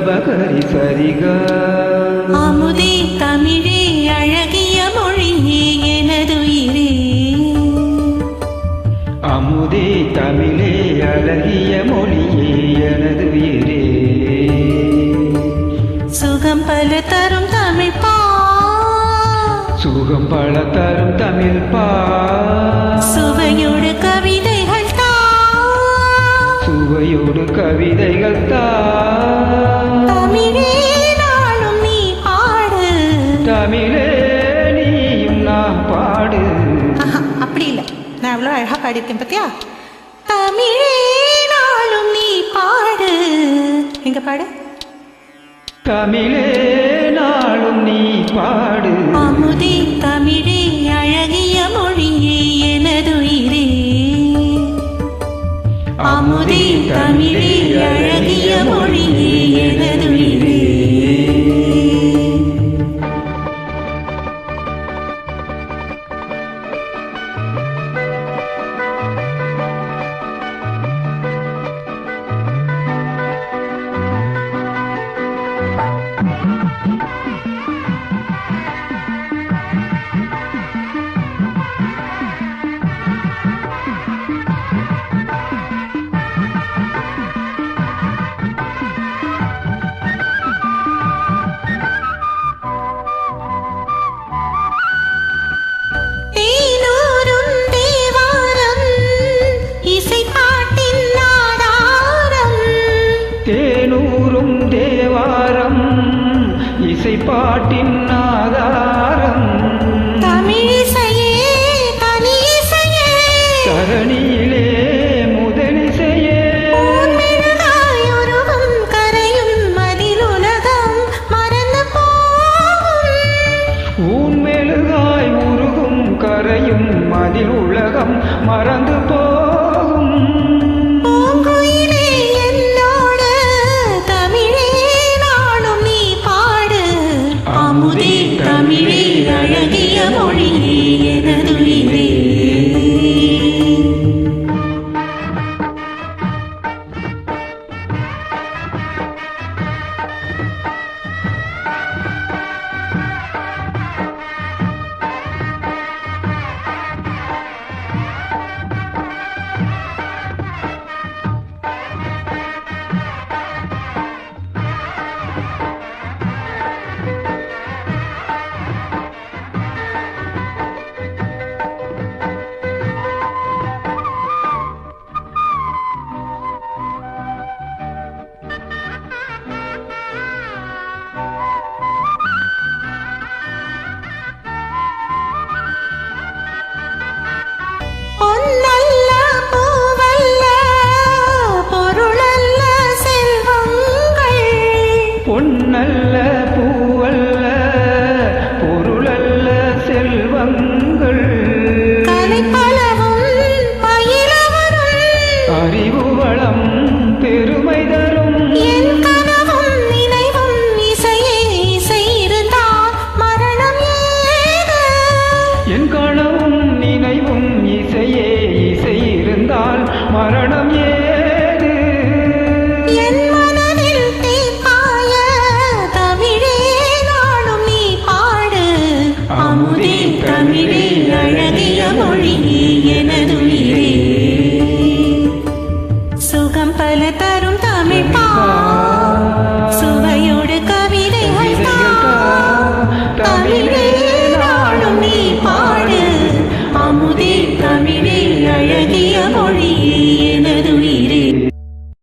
பகரி சரிகா. அமுதே தமிழே அழகிய மொழியே எனதுயிரே. அமுதே தமிழே அழகிய மொழியே எனதுயிரே. சுகம் பல தரும் தமிழ் பா. சுகம் பல தரும் தமிழ் பா. சுவையோடு கவிதைகள் தா. சுவையோடு கவிதைகள் தா. தமிழே நாளும் நீ பாடு. தமிழே நீயும் நான் பாடு. அப்படி இல்லை, நான் எவ்வளோ அழகா பாடியிருக்கேன் பத்தியா. தமிழே நாளும் நீ பாடு. எங்க பாடு. தமிழே நாளும் நீ பாடு. அமுதே தமிழே அழகிய மொழியே எனதுயிரே. அமுதே தமிழே அழகிய மொழியே எனதுயிரே. தேனூரும் தேவாரம் இசை பாட்டின் ஆதாரம். தமிழிசையே தனியிசையே தரணியிலே முதலிசையே. உருகும் கரையும் மதில் உலகம் மறந்து போகும். ஊன்மெழுகாய் உருகும் கரையும் மதில் உலகம் மறந்து போகும். அமுதே தமிழே அழகிய மொழியே எனதுயிரே. பொன்னல்ல